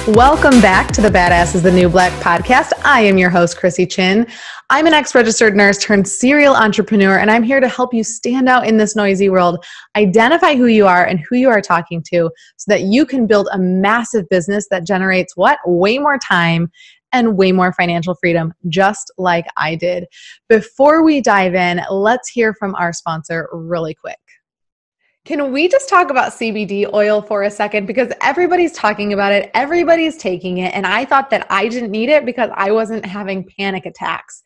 Welcome back to the Badass is the New Black podcast. I am your host, Chrissy Chin. I'm an ex-registered nurse turned serial entrepreneur, and I'm here to help you stand out in this noisy world, identify who you are and who you are talking to so that you can build a massive business that generates what? Way more time and way more financial freedom, just like I did. Before we dive in, let's hear from our sponsor really quick. Can we just talk about CBD oil for a second? Because everybody's talking about it, everybody's taking it, and I thought that I didn't need it because I wasn't having panic attacks.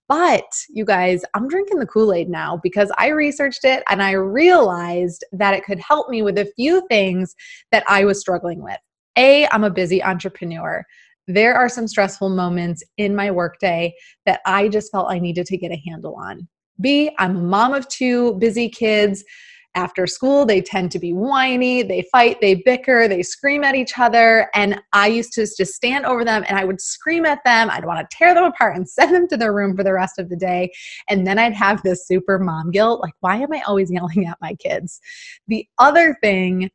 But you guys, I'm drinking the Kool-Aid now because I researched it and I realized that it could help me with a few things that I was struggling with. A, I'm a busy entrepreneur. There are some stressful moments in my workday that I just felt I needed to get a handle on. B, I'm a mom of two busy kids. After school, they tend to be whiny, they fight, they bicker, they scream at each other. And I used to just stand over them and I would scream at them. I'd want to tear them apart and send them to their room for the rest of the day. And then I'd have this super mom guilt. Like, why am I always yelling at my kids? The other thing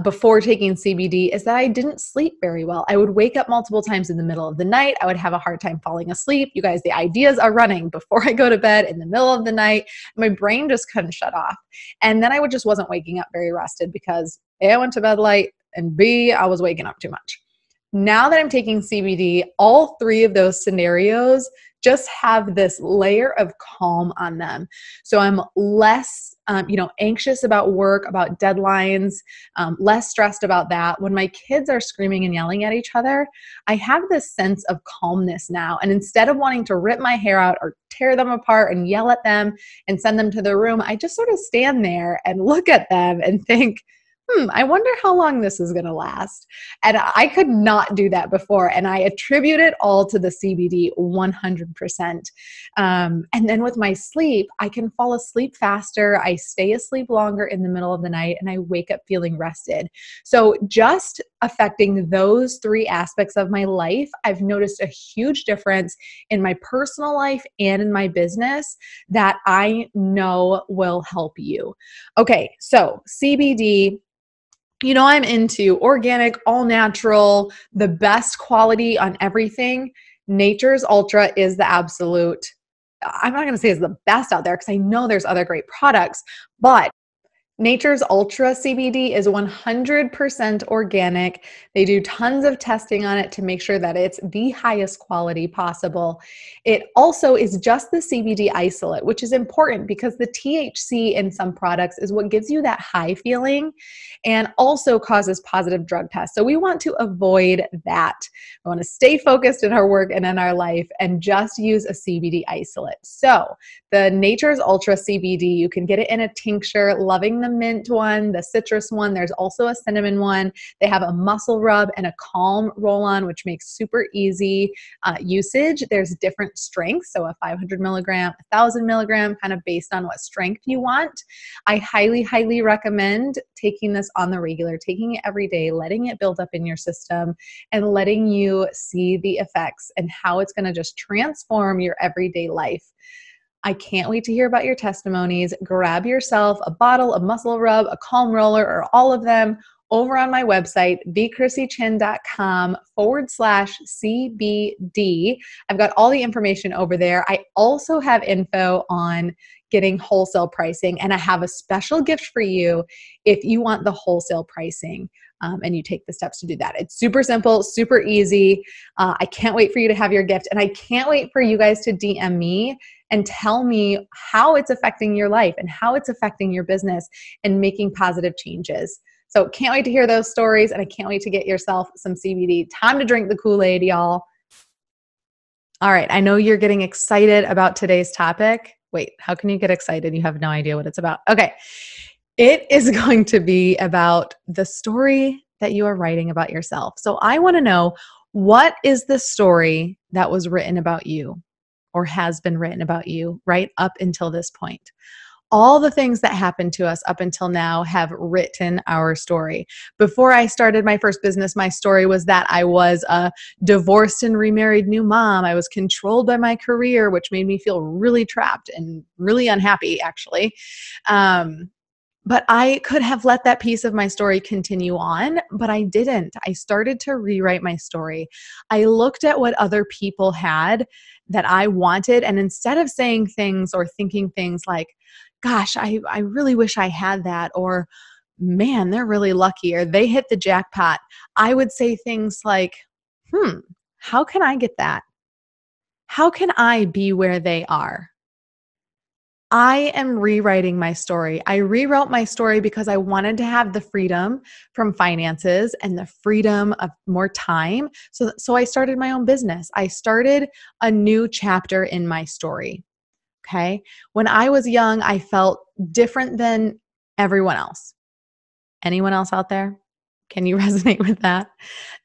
before taking CBD is that I didn't sleep very well. I would wake up multiple times in the middle of the night. I would have a hard time falling asleep. You guys, the ideas are running before I go to bed in the middle of the night. My brain just couldn't shut off. And then I just wasn't waking up very rested because A, I went to bed late, and B, I was waking up too much. Now that I'm taking CBD, all three of those scenarios just have this layer of calm on them. So I'm less, anxious about work, about deadlines, less stressed about that. When my kids are screaming and yelling at each other, I have this sense of calmness now. And instead of wanting to rip my hair out or tear them apart and yell at them and send them to their room, I just sort of stand there and look at them and think, I wonder how long this is going to last. And I could not do that before. And I attribute it all to the CBD 100%. And then with my sleep, I can fall asleep faster. I stay asleep longer in the middle of the night and I wake up feeling rested. So just affecting those three aspects of my life, I've noticed a huge difference in my personal life and in my business that I know will help you. Okay, so CBD. I'm into organic, all natural, the best quality on everything. Nature's Ultra is the absolute, I'm not going to say it's the best out there because I know there's other great products, but Nature's Ultra CBD is 100% organic. They do tons of testing on it to make sure that it's the highest quality possible. It also is just the CBD isolate, which is important because the THC in some products is what gives you that high feeling and also causes positive drug tests. So we want to avoid that. We want to stay focused in our work and in our life and just use a CBD isolate. So the Nature's Ultra CBD, you can get it in a tincture, loving the mint one, the citrus one. There's also a cinnamon one. They have a muscle rub and a calm roll-on, which makes super easy usage. There's different strengths, so a 500 milligram, 1,000 milligram, kind of based on what strength you want. I highly, highly recommend taking this on the regular, taking it every day, letting it build up in your system, and letting you see the effects and how it's going to just transform your everyday life. I can't wait to hear about your testimonies. Grab yourself a bottle, a muscle rub, a calm roller, or all of them over on my website, thechryssychin.com/CBD. I've got all the information over there. I also have info on getting wholesale pricing, and I have a special gift for you if you want the wholesale pricing. And you take the steps to do that. It's super simple, super easy. I can't wait for you to have your gift. And I can't wait for you guys to DM me and tell me how it's affecting your life and how it's affecting your business and making positive changes. So can't wait to hear those stories, and I can't wait to get yourself some CBD. Time to drink the Kool-Aid, y'all. All right, I know you're getting excited about today's topic. Wait, how can you get excited? You have no idea what it's about. Okay. It is going to be about the story that you are writing about yourself. So I want to know, what is the story that was written about you or has been written about you right up until this point? All the things that happened to us up until now have written our story. Before I started my first business, my story was that I was a divorced and remarried new mom. I was controlled by my career, which made me feel really trapped and really unhappy, actually. But I could have let that piece of my story continue on, but I didn't. I started to rewrite my story. I looked at what other people had that I wanted, and instead of saying things or thinking things like, gosh, I really wish I had that, or man, they're really lucky, or they hit the jackpot, I would say things like, how can I get that? How can I be where they are? I am rewriting my story. I rewrote my story because I wanted to have the freedom from finances and the freedom of more time. So I started my own business. I started a new chapter in my story. Okay. When I was young, I felt different than everyone else. Anyone else out there? Can you resonate with that?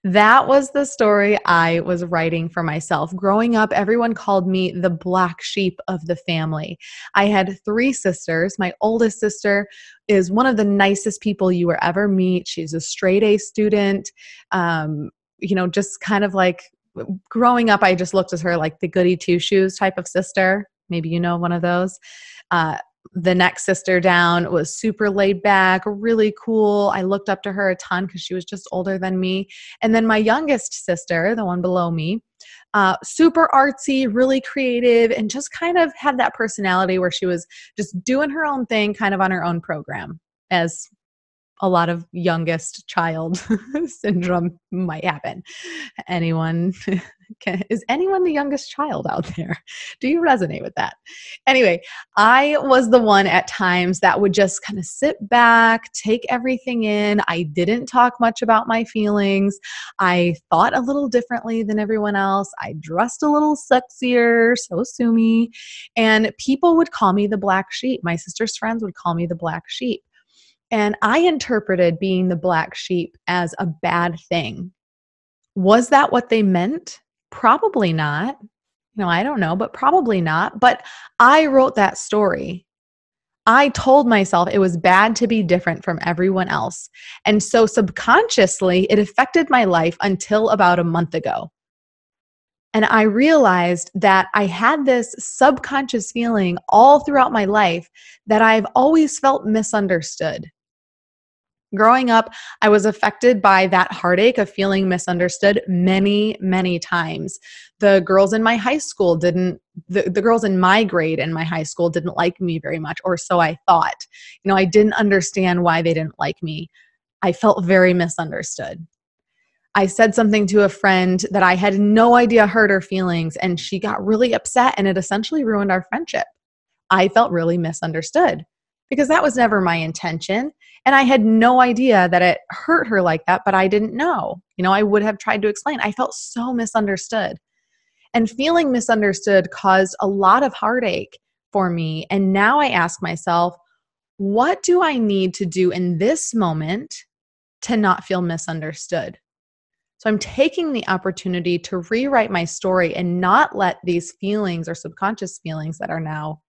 That was the story I was writing for myself. Growing up, everyone called me the black sheep of the family. I had 3 sisters. My oldest sister is one of the nicest people you will ever meet. She's a straight A student. Just kind of like growing up, I just looked at her like the goody two shoes type of sister. Maybe you know one of those. The next sister down was super laid back, really cool. I looked up to her a ton because she was just older than me. And then my youngest sister, the one below me, super artsy, really creative, and just kind of had that personality where she was just doing her own thing, kind of on her own program, as a lot of youngest child syndrome might happen. Is anyone the youngest child out there? Do you resonate with that? Anyway, I was the one at times that would just kind of sit back, take everything in. I didn't talk much about my feelings. I thought a little differently than everyone else. I dressed a little sexier, so sue me. And people would call me the black sheep. My sister's friends would call me the black sheep. And I interpreted being the black sheep as a bad thing. Was that what they meant? Probably not. I don't know, but probably not. But I wrote that story. I told myself it was bad to be different from everyone else. And so subconsciously, it affected my life until about a month ago. And I realized that I had this subconscious feeling all throughout my life that I've always felt misunderstood. Growing up, I was affected by that heartache of feeling misunderstood many, many times. The girls in my high school the girls in my grade in my high school didn't like me very much, or so I thought. I didn't understand why they didn't like me. I felt very misunderstood. I said something to a friend that I had no idea hurt her feelings, and she got really upset, and it essentially ruined our friendship. I felt really misunderstood because that was never my intention. And I had no idea that it hurt her like that, but I didn't know. I would have tried to explain. I felt so misunderstood. And feeling misunderstood caused a lot of heartache for me. And now I ask myself, what do I need to do in this moment to not feel misunderstood? So I'm taking the opportunity to rewrite my story and not let these feelings or subconscious feelings that are now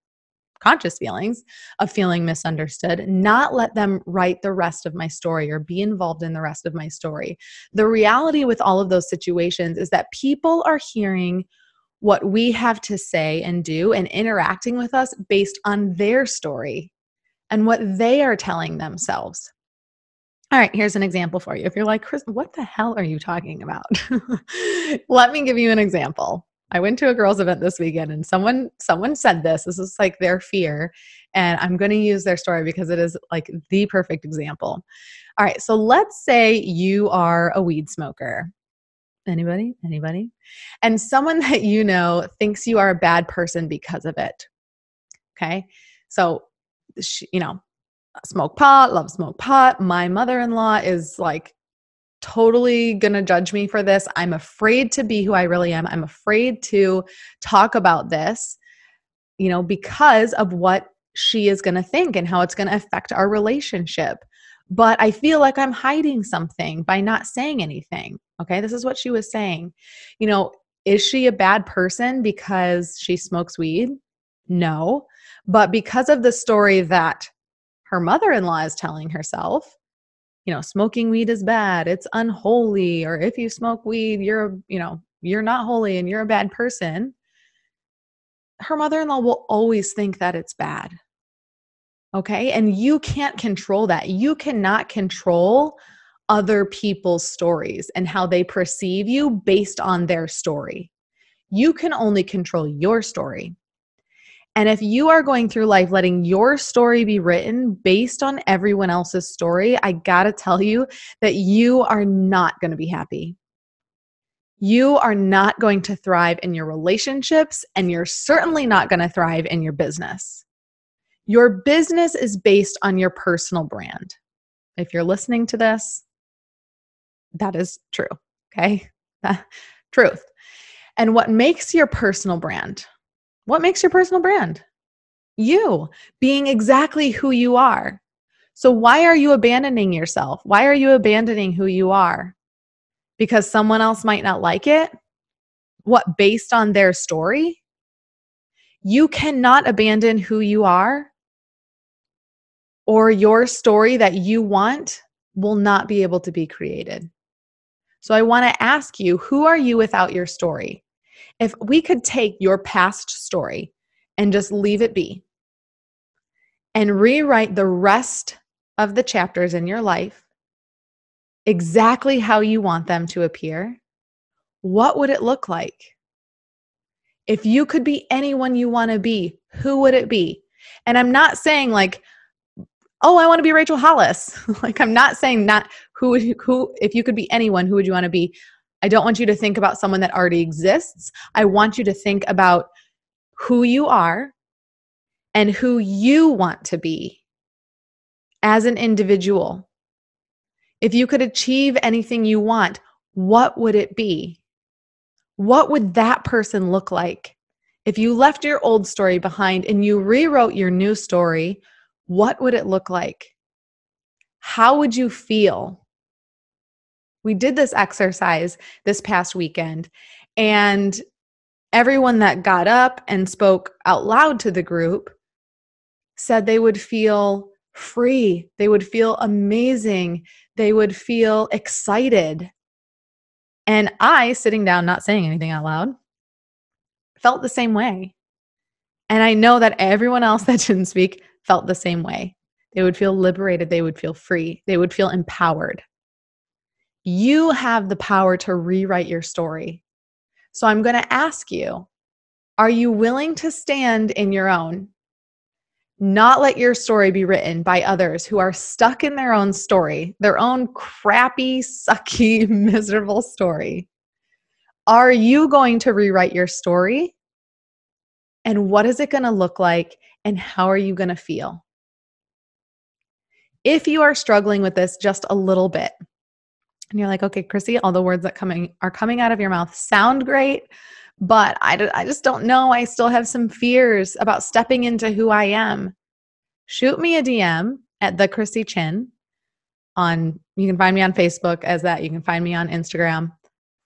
conscious feelings of feeling misunderstood, not let them write the rest of my story or be involved in the rest of my story. The reality with all of those situations is that people are hearing what we have to say and do and interacting with us based on their story and what they are telling themselves. All right, here's an example for you. If you're like, Chris, what the hell are you talking about? Let me give you an example. I went to a girls' event this weekend and someone said this. This is like their fear. And I'm going to use their story because it is like the perfect example. All right. So let's say you are a weed smoker. Anybody? And someone that you know thinks you are a bad person because of it. Okay. So, smoke pot, love smoke pot. My mother-in-law is like totally gonna judge me for this. I'm afraid to be who I really am. I'm afraid to talk about this, because of what she is gonna think and how it's gonna affect our relationship. But I feel like I'm hiding something by not saying anything. Okay, this is what she was saying. Is she a bad person because she smokes weed? No. But because of the story that her mother-in-law is telling herself, smoking weed is bad, it's unholy, or if you smoke weed, you're not holy and you're a bad person. Her mother-in-law will always think that it's bad. Okay. And you can't control that. You cannot control other people's stories and how they perceive you based on their story. You can only control your story. And if you are going through life letting your story be written based on everyone else's story, I gotta tell you that you are not going to be happy. You are not going to thrive in your relationships, and you're certainly not going to thrive in your business. Your business is based on your personal brand. If you're listening to this, that is true, okay? Truth. And what makes your personal brand? What makes your personal brand? You being exactly who you are. So why are you abandoning yourself? Why are you abandoning who you are? Because someone else might not like it? What, based on their story? You cannot abandon who you are, or your story that you want will not be able to be created. So I want to ask you, who are you without your story? If we could take your past story and just leave it be and rewrite the rest of the chapters in your life exactly how you want them to appear, what would it look like? If you could be anyone you want to be, who would it be? And I'm not saying like, oh, I want to be Rachel Hollis. Like, I'm not saying not who, if you could be anyone, who would you want to be? I don't want you to think about someone that already exists. I want you to think about who you are and who you want to be as an individual. If you could achieve anything you want, what would it be? What would that person look like? If you left your old story behind and you rewrote your new story, what would it look like? How would you feel? We did this exercise this past weekend, and everyone that got up and spoke out loud to the group said they would feel free. They would feel amazing. They would feel excited. And I, sitting down, not saying anything out loud, felt the same way. And I know that everyone else that didn't speak felt the same way. They would feel liberated. They would feel free. They would feel empowered. You have the power to rewrite your story. So I'm going to ask you, are you willing to stand in your own? Not let your story be written by others who are stuck in their own story, their own crappy, sucky, miserable story. Are you going to rewrite your story? And what is it going to look like? And how are you going to feel? If you are struggling with this just a little bit, and you're like, okay, Chrissy, all the words that are coming out of your mouth sound great, but I just don't know. I still have some fears about stepping into who I am. Shoot me a DM at the Chrissy Chin. You can find me on Facebook as that. You can find me on Instagram,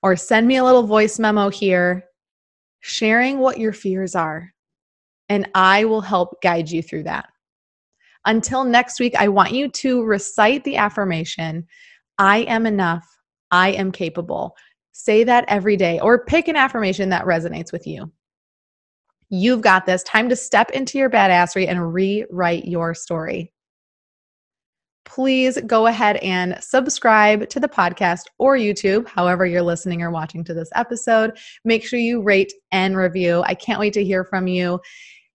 or send me a little voice memo here sharing what your fears are, and I will help guide you through that. Until next week, I want you to recite the affirmation, I am enough, I am capable. Say that every day, or pick an affirmation that resonates with you. You've got this. Time to step into your badassery and rewrite your story. Please go ahead and subscribe to the podcast or YouTube, however you're listening or watching to this episode. Make sure you rate and review. I can't wait to hear from you.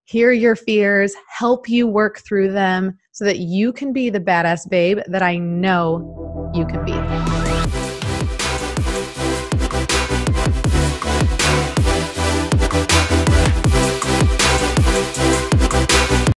Hear your fears, help you work through them so that you can be the badass babe that I know you can be.